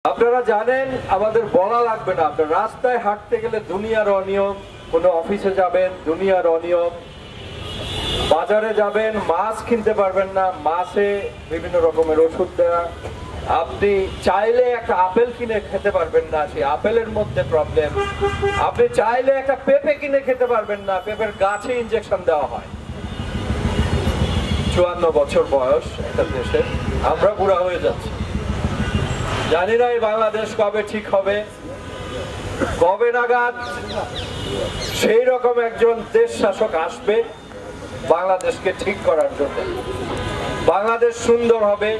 আপনারা জানেন, আমাদের বলা লাগবে না, আপনার রাস্তায় হাঁটতে গেলে দুনিয়ার অনিয়ম, কোনো অফিসে যাবেন দুনিয়ার অনিয়ম, বাজারে যাবেন মাছ কিনতে পারবেন না, মাছে বিভিন্ন রকমের ওষুধ দেওয়া, আপনি চাইলে একটা আপেল কিনে খেতে পারবেন না, সেই আপেলের মধ্যে প্রবলেম, আপনি চাইলে একটা পেঁপে কিনে খেতে পারবেন না, পেঁপের গাছে ইনজেকশন দেওয়া হয়। 54 বছর বয়স একটা দেশে, আমরা বুড়া হয়ে যাচ্ছি। জানি না এই বাংলাদেশ কবে ঠিক হবে, কবে নাগাদ সেই রকম একজন দেশ শাসক আসবে বাংলাদেশকে ঠিক করার জন্য। বাংলাদেশ সুন্দর হবে,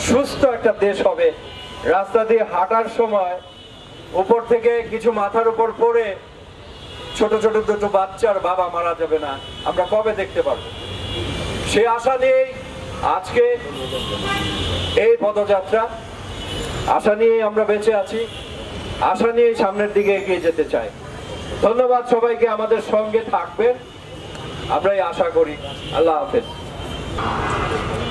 সুস্থ একটা দেশ হবে। রাস্তা দিয়ে হাঁটার সময় উপর থেকে কিছু মাথার উপর পড়ে ছোট ছোট দুটো বাচ্চার বাবা মারা যাবে না, আমরা কবে দেখতে পারবো? সে আশা নিয়েই আজকে এই পদযাত্রা, আশা নিয়ে আমরা বেঁচে আছি, আশা নিয়ে সামনের দিকে এগিয়ে যেতে চাই। ধন্যবাদ সবাইকে, আমাদের সঙ্গে থাকবেন আমরাই আশা করি। আল্লাহ হাফেজ।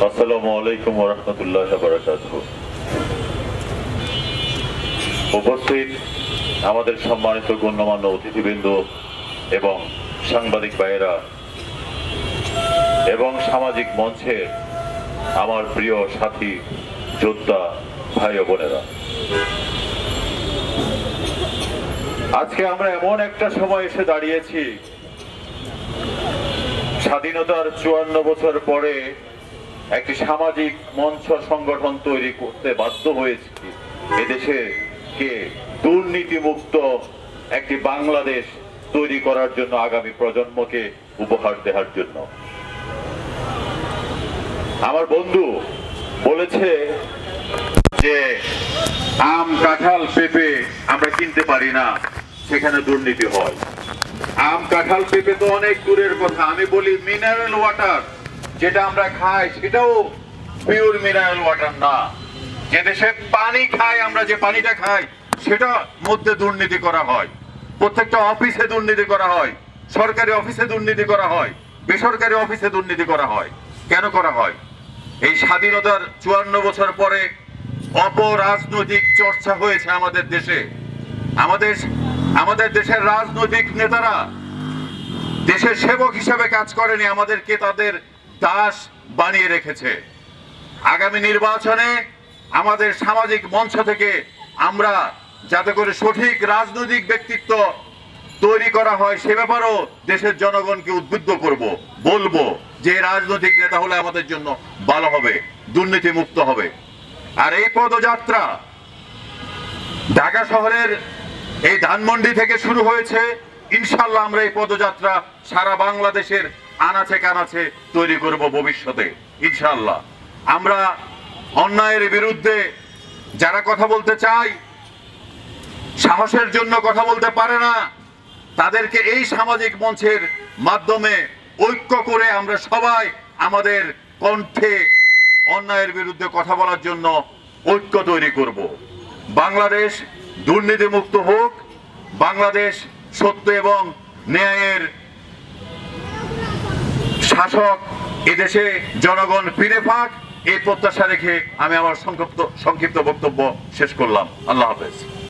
আসসালামু আলাইকুম ওয়া রাহমাতুল্লাহি ওয়া বারাকাতুহু। উপস্থিত আমাদের সম্মানিত গণ্যমান্য অতিথিবৃন্দ এবং সাংবাদিক ভাইয়েরা এবং সামাজিক মঞ্চের আমার প্রিয় সাথী যোদ্ধা ভাই ও বোনেরা, আজকে আমরা এমন একটা সময় এসে দাঁড়িয়েছি, স্বাধীনতার 54 বছর পরে একটি সামাজিক মঞ্চ সংগঠন তৈরি করতে বাধ্য হয়েছি এদেশে কে দুর্নীতি মুক্ত একটি বাংলাদেশ তৈরি করার জন্য, আগামী প্রজন্মকে উপহার দেওয়ার জন্য। আমার বন্ধু বলেছে যে আম কাঁঠাল পেঁপে আমরা কিনতে পারি না, সেখানে দুর্নীতি হয়। আম কাঁঠাল পেঁপে তো অনেক দূরের কথা, আমি বলি মিনারেল ওয়াটার যেটা আমরা খাই সেটাও পিওর মিনারেল ওয়াটার না। যে দেশে পানি খাই আমরা, যে পানিটা খাই সেটা মধ্যে দুর্নীতি করা হয়, প্রত্যেকটা অফিসে দুর্নীতি করা হয়, সরকারি অফিসে দুর্নীতি করা হয়, বেসরকারি অফিসে দুর্নীতি করা হয়। কেন করা হয়? এই স্বাধীনতার 54 বছর পরে অপরাজনৈতিক চর্চা হয়েছে আমাদের দেশে। আমাদের দেশের রাজনৈতিক নেতারা দেশের সেবক হিসেবে কাজ করেনি, আমাদেরকে তাদের দাস বানিয়ে রেখেছে। আগামী নির্বাচনে আমাদের সামাজিক মঞ্চ থেকে আমরা যাতে করে সঠিক রাজনৈতিক ব্যক্তিত্ব তৈরি করা হয় সে ব্যাপারেও দেশের জনগণকে উদ্বুদ্ধ করব, বলবো যে রাজনৈতিক নেতা হলে আমাদের জন্য ভালো হবে, দুর্নীতি মুক্ত হবে। আর এই পদযাত্রা ঢাকা শহরের এই ধানমন্ডি থেকে শুরু হয়েছে। ইনশাআল্লাহ আমরা এই পদযাত্রা সারা বাংলাদেশের আনাচে কানাচে তৈরি করব ভবিষ্যতে ইনশাআল্লাহ। আমরা অন্যায়ের বিরুদ্ধে যারা কথা বলতে চায়, সাহসের জন্য কথা বলতে পারে না, তাদেরকে এই সামাজিক মঞ্চের মাধ্যমে ঐক্য করে আমরা সবাই আমাদের কণ্ঠে অন্যায়ের বিরুদ্ধে কথা বলার জন্য ঐক্য তৈরি করব। বাংলাদেশ দুর্নীতিমুক্ত হোক, বাংলাদেশ সত্য এবং ন্যায়ের শাসক এদেশে জনগণ ফিরে পাক, এই প্রত্যাশা রেখে আমি আমার সংক্ষিপ্ত বক্তব্য শেষ করলাম। আল্লাহ হাফেজ।